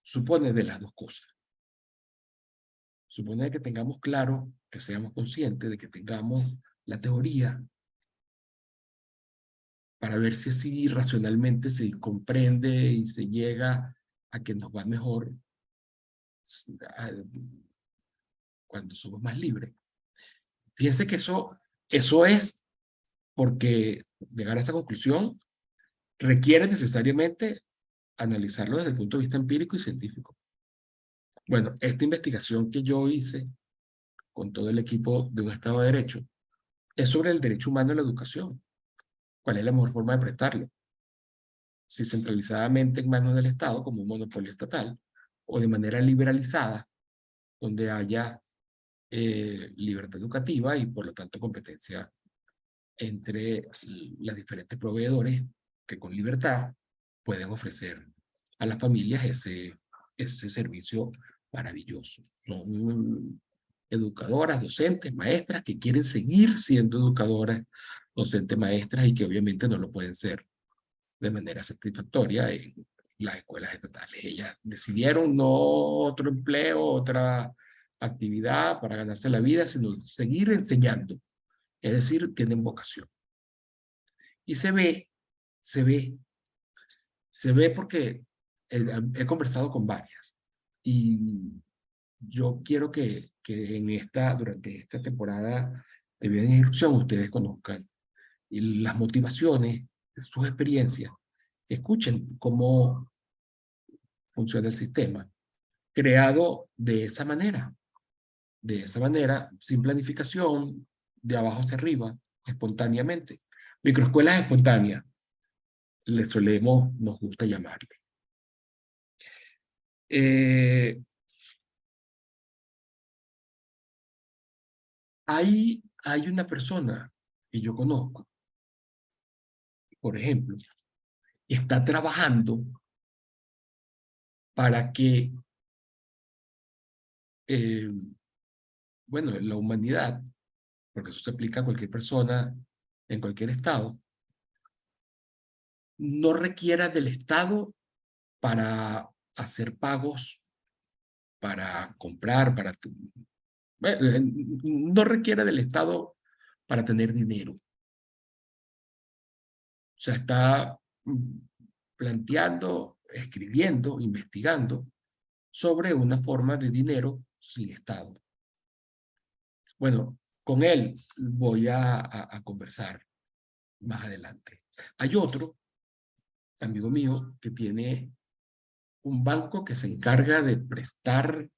Speaker 1: supone de las dos cosas. Supone que tengamos claro, que seamos conscientes de que tengamos la teoría para ver si así racionalmente se comprende y se llega a que nos va mejor cuando somos más libres. Fíjense que eso es porque llegar a esa conclusión requiere necesariamente analizarlo desde el punto de vista empírico y científico. Bueno, esta investigación que yo hice con todo el equipo de un Estado de Derecho es sobre el derecho humano a la educación. ¿Cuál es la mejor forma de prestarlo? Si centralizadamente en manos del Estado, como un monopolio estatal, o de manera liberalizada, donde haya libertad educativa y por lo tanto competencia entre los diferentes proveedores que con libertad pueden ofrecer a las familias ese servicio maravilloso. Son educadoras, docentes, maestras que quieren seguir siendo educadoras, docentes, maestras y que obviamente no lo pueden ser de manera satisfactoria en las escuelas estatales. Ellas decidieron no otro empleo, otra actividad para ganarse la vida, sino seguir enseñando. Es decir, tienen vocación. Y se ve, se ve porque he conversado con varias. Y yo quiero que durante esta temporada de Vida en Instrucción ustedes conozcan las motivaciones, sus experiencias, escuchen cómo funciona el sistema, creado de esa manera, sin planificación, de abajo hacia arriba, espontáneamente. Microescuelas espontáneas, nos gusta llamarle. Hay una persona que yo conozco, por ejemplo, que está trabajando para que, bueno, la humanidad, porque eso se aplica a cualquier persona en cualquier estado, no requiera del Estado para hacer pagos, para comprar, no requiere del Estado para tener dinero. O sea, está planteando, escribiendo, investigando sobre una forma de dinero sin Estado. Bueno, con él voy a conversar más adelante. Hay otro amigo mío que tiene un banco que se encarga de prestar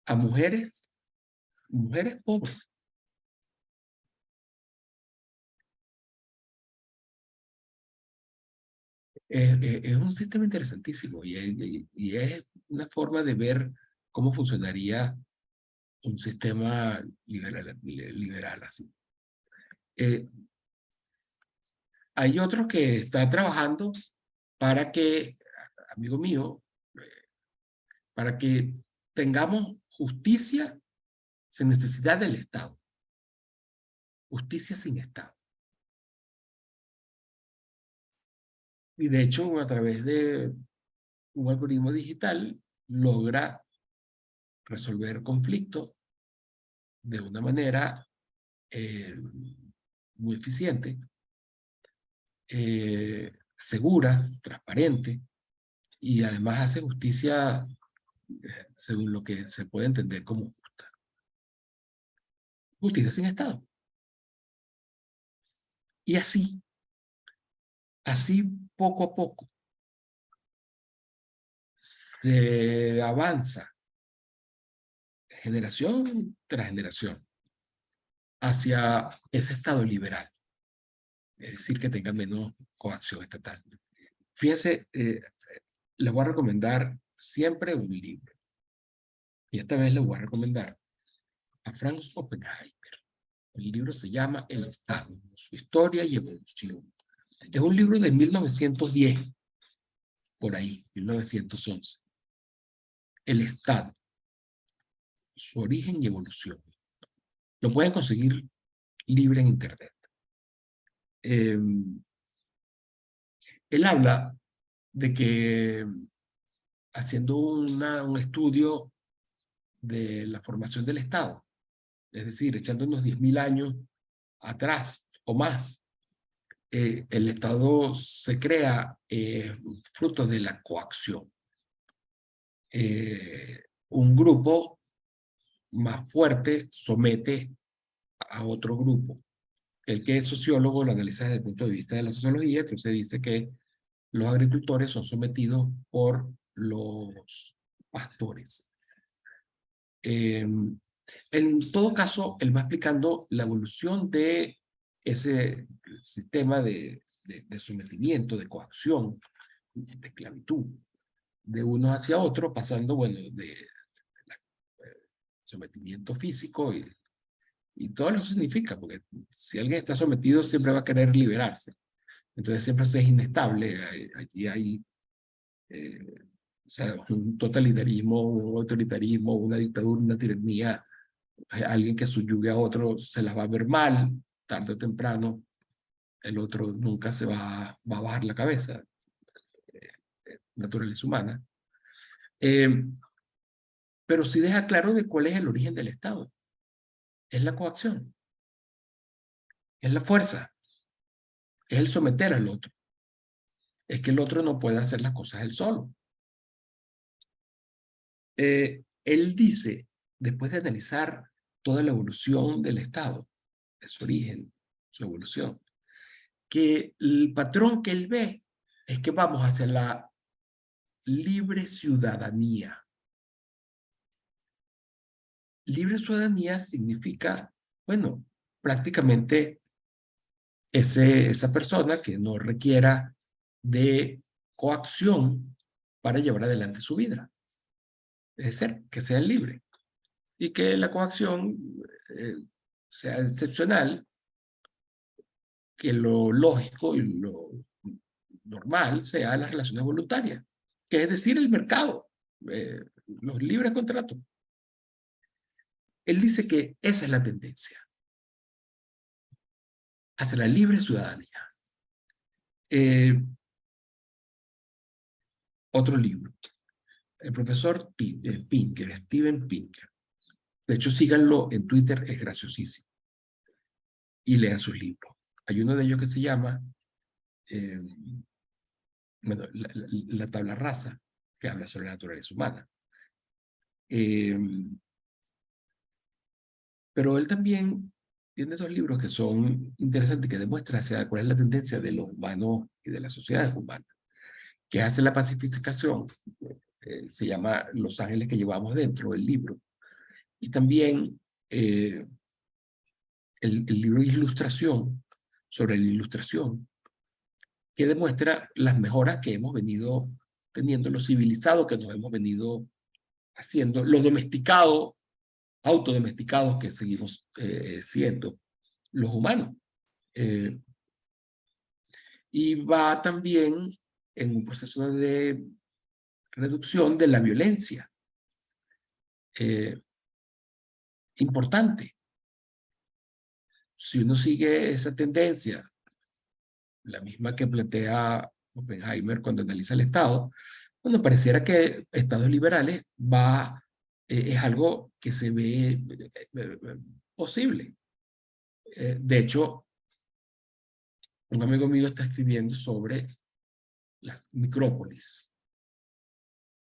Speaker 1: a mujeres pobres. Es un sistema interesantísimo y es una forma de ver cómo funcionaría un sistema liberal así. Hay otro que está trabajando para que, amigo mío, para que tengamos justicia sin necesidad del Estado. justicia sin Estado. Y de hecho, a través de un algoritmo digital, logra resolver conflictos de una manera muy eficiente, segura, transparente, y además hace justicia según lo que se puede entender como justa. Justicia sin Estado. Y así poco a poco se avanza generación tras generación hacia ese Estado liberal, es decir, que tenga menos coacción estatal. Fíjense, les voy a recomendar siempre un libro. Y esta vez les voy a recomendar a Franz Oppenheimer. El libro se llama El Estado, su historia y evolución. Es un libro de 1910, por ahí, 1911. El Estado, su origen y evolución. Lo pueden conseguir libre en Internet. Él habla de que haciendo un estudio de la formación del Estado, es decir, echando unos 10.000 años atrás o más, el Estado se crea fruto de la coacción. Un grupo más fuerte somete a otro grupo. El que es sociólogo lo analiza desde el punto de vista de la sociología, entonces dice que los agricultores son sometidos por los pastores. En todo caso, él va explicando la evolución de ese sistema de sometimiento, de coacción, de esclavitud, de unos hacia otros, pasando, bueno, de sometimiento físico y todo lo que significa, porque si alguien está sometido siempre va a querer liberarse. Entonces siempre se es inestable. Allí hay o sea, un totalitarismo, un autoritarismo, una dictadura, una tiranía. Alguien que subyugue a otro se las va a ver mal, tarde o temprano. El otro nunca va a bajar la cabeza. Naturaleza humana. Pero sí deja claro de cuál es el origen del Estado. Es la coacción. Es la fuerza. Es el someter al otro. Es que el otro no puede hacer las cosas él solo. Él dice, después de analizar toda la evolución del Estado, de su origen, su evolución, que el patrón que él ve es que vamos hacia la libre ciudadanía. Libre ciudadanía significa, bueno, prácticamente esa persona que no requiera de coacción para llevar adelante su vida. Es decir, que sea libre y que la coacción sea excepcional, que lo lógico y lo normal sea las relaciones voluntarias, que es decir, el mercado, los libres contratos. Él dice que esa es la tendencia hacia la libre ciudadanía. Otro libro, el profesor Pinker, Steven Pinker. De hecho, síganlo en Twitter, es graciosísimo. Y lean sus libros. Hay uno de ellos que se llama bueno, la tabla rasa, que habla sobre la naturaleza humana. Pero él también tiene dos libros que son interesantes, que demuestran cuál es la tendencia de los humanos y de las sociedades humanas, que hace la pacificación, se llama Los ángeles que llevamos dentro, el libro. Y también el libro Ilustración, sobre la ilustración, que demuestra las mejoras que hemos venido teniendo, lo civilizado que nos hemos venido haciendo, lo domesticado, autodomesticados que seguimos siendo los humanos. Y va también en un proceso de reducción de la violencia. Importante. si uno sigue esa tendencia, la misma que plantea Oppenheimer cuando analiza el Estado, bueno, pareciera que estados liberales es algo que se ve posible. De hecho, un amigo mío está escribiendo sobre las micrópolis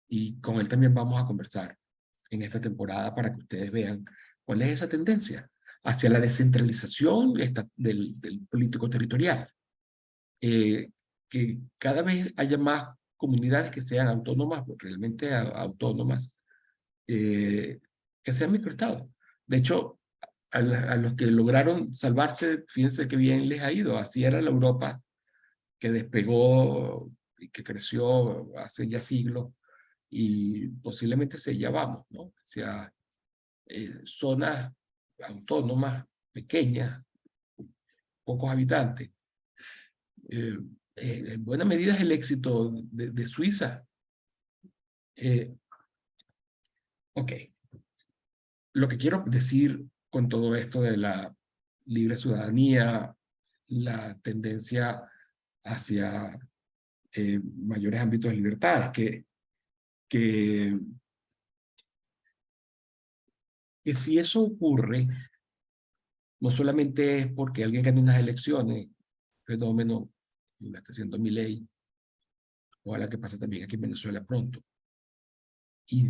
Speaker 1: y con él también vamos a conversar en esta temporada para que ustedes vean cuál es esa tendencia hacia la descentralización del político territorial. Que cada vez haya más comunidades que sean autónomas, realmente autónomas, que sean microestados. De hecho, a los que lograron salvarse, fíjense qué bien les ha ido. Así era la Europa que despegó y que creció hace ya siglos, y posiblemente se ya vamos, ¿no? O sea, zonas autónomas, pequeñas, pocos habitantes. En buena medida es el éxito de Suiza. Ok, lo que quiero decir con todo esto de la libre ciudadanía, la tendencia hacia mayores ámbitos de libertad, que si eso ocurre, no solamente es porque alguien gane unas elecciones, fenómeno, lo está haciendo Milei, ojalá que pase también aquí en Venezuela pronto, y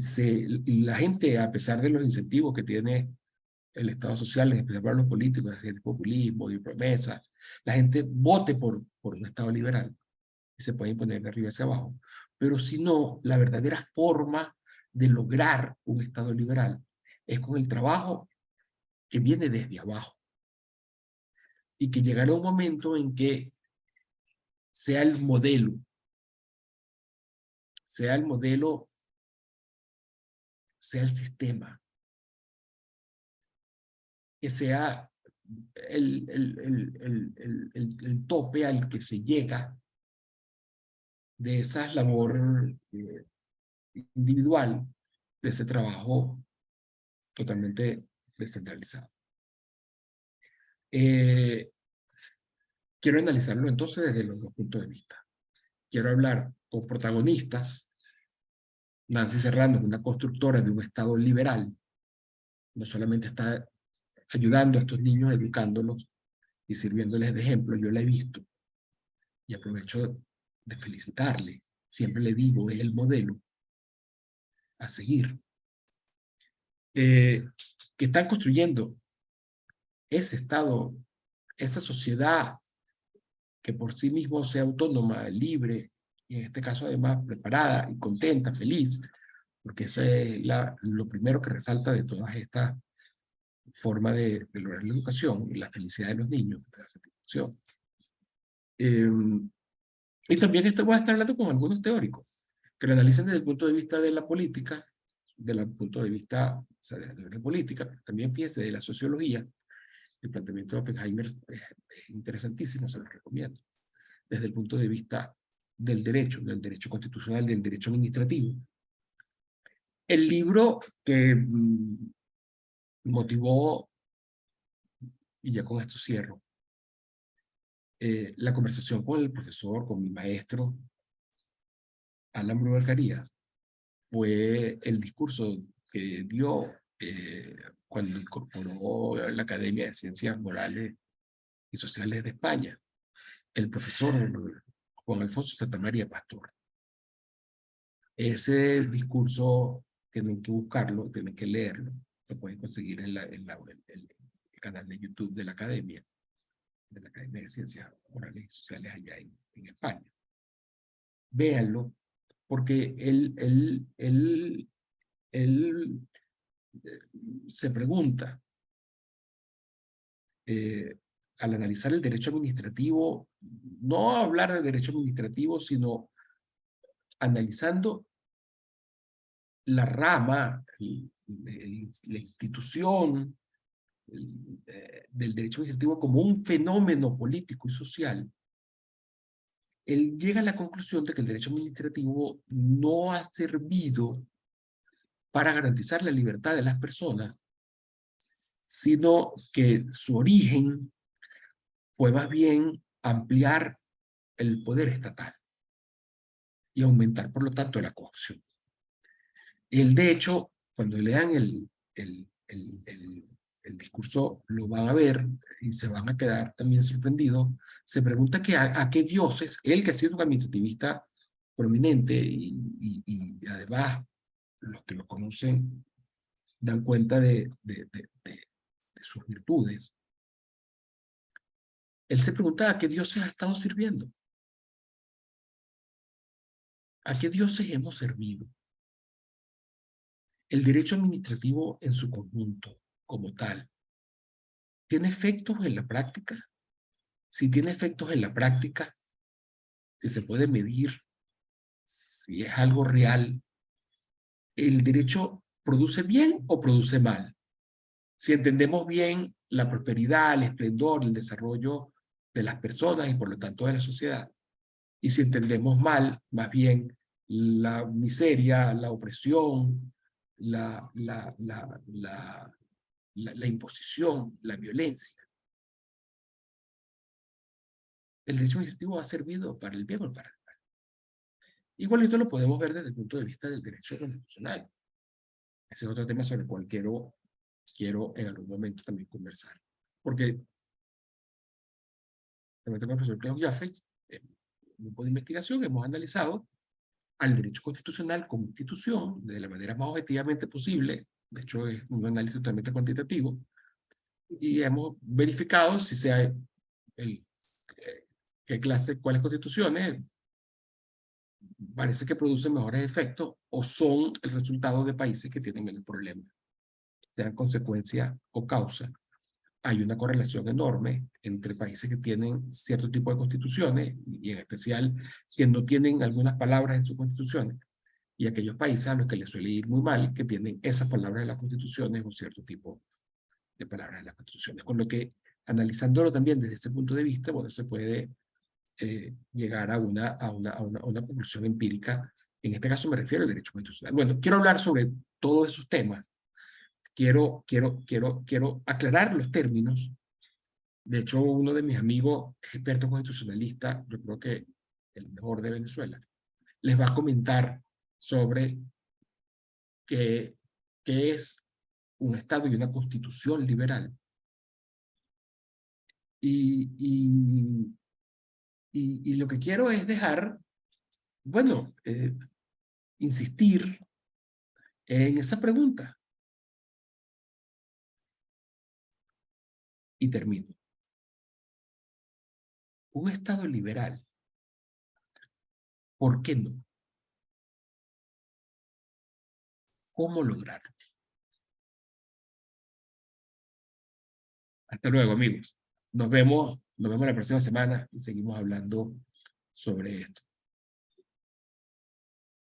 Speaker 1: la gente, a pesar de los incentivos que tiene el Estado social, en especial para los políticos, es decir, el populismo y promesas, la gente vote por un Estado liberal y se puede imponer de arriba hacia abajo. Pero si no, la verdadera forma de lograr un Estado liberal es con el trabajo que viene desde abajo, y que llegará un momento en que sea el modelo, sea el modelo, sea el sistema, que sea el tope al que se llega de esa labor individual, de ese trabajo totalmente descentralizado. Quiero analizarlo entonces desde los dos puntos de vista. Quiero hablar con protagonistas. Nancy Serrano es una constructora de un Estado liberal. No solamente está ayudando a estos niños, educándolos y sirviéndoles de ejemplo. Yo la he visto y aprovecho de felicitarle. Siempre le digo, es el modelo a seguir. Que están construyendo ese Estado, esa sociedad que por sí mismo sea autónoma, libre, y en este caso además preparada y contenta, feliz, porque eso es lo primero que resalta de todas estas formas de lograr la educación y la felicidad de los niños, de la satisfacción. Y también voy a estar hablando con algunos teóricos que lo analicen desde el punto de vista de la política, desde el punto de vista, o sea, de la política, también fíjense de la sociología. El planteamiento de Oppenheimer es interesantísimo, se lo recomiendo. Desde el punto de vista del derecho constitucional, del derecho administrativo. El libro que motivó, y ya con esto cierro, la conversación con el profesor, con mi maestro, Alan Bruder Carías, fue el discurso que dio cuando incorporó la Academia de Ciencias Morales y Sociales de España, el profesor Juan Alfonso Santamaría Pastor. Ese discurso tienen que buscarlo, tienen que leerlo, lo pueden conseguir en el canal de YouTube de la Academia de Ciencias Morales y Sociales allá en España. Véanlo, porque él se pregunta, al analizar el derecho administrativo, no hablar de derecho administrativo, sino analizando la rama, la institución del derecho administrativo como un fenómeno político y social, él llega a la conclusión de que el derecho administrativo no ha servido para garantizar la libertad de las personas, sino que su origen fue más bien ampliar el poder estatal y aumentar, por lo tanto, la corrupción. Él, de hecho, cuando lean el discurso, lo van a ver y se van a quedar también sorprendidos. Se pregunta que a qué dioses, él que ha sido un administrativista prominente y además los que lo conocen dan cuenta de sus virtudes. Él se pregunta a qué dioses ha estado sirviendo. ¿A qué dioses hemos servido? El derecho administrativo en su conjunto, como tal, ¿tiene efectos en la práctica? Si tiene efectos en la práctica, si se puede medir, si es algo real, ¿el derecho produce bien o produce mal? Si entendemos bien la prosperidad, el esplendor, el desarrollo de las personas y por lo tanto de la sociedad, y si entendemos mal, más bien la miseria, la opresión, la imposición, la violencia. El derecho administrativo ha servido para el bien o para el mal. Igualito lo podemos ver desde el punto de vista del derecho constitucional. Ese es otro tema sobre el cual quiero en algún momento también conversar. Porque también tengo el profesor Klaus Jaffe, en un grupo de investigación, hemos analizado al derecho constitucional como institución de la manera más objetivamente posible. De hecho, es un análisis totalmente cuantitativo. Y hemos verificado si sea qué clase, cuáles constituciones parece que producen mejores efectos o son el resultado de países que tienen menos problemas, sean consecuencia o causa. Hay una correlación enorme entre países que tienen cierto tipo de constituciones, y en especial que no tienen algunas palabras en sus constituciones, y aquellos países a los que les suele ir muy mal, que tienen esas palabras en las constituciones o cierto tipo de palabras en las constituciones. Con lo que, analizándolo también desde ese punto de vista, bueno, se puede llegar a una conclusión empírica. En este caso me refiero al derecho constitucional. Bueno, quiero hablar sobre todos esos temas. Quiero aclarar los términos. De hecho, uno de mis amigos, experto constitucionalista, yo creo que el mejor de Venezuela, les va a comentar sobre qué es un Estado y una constitución liberal. Y lo que quiero es dejar, bueno, insistir en esa pregunta. Y termino. Un Estado liberal, ¿por qué no? ¿Cómo lograrlo? Hasta luego, amigos. Nos vemos la próxima semana y seguimos hablando sobre esto.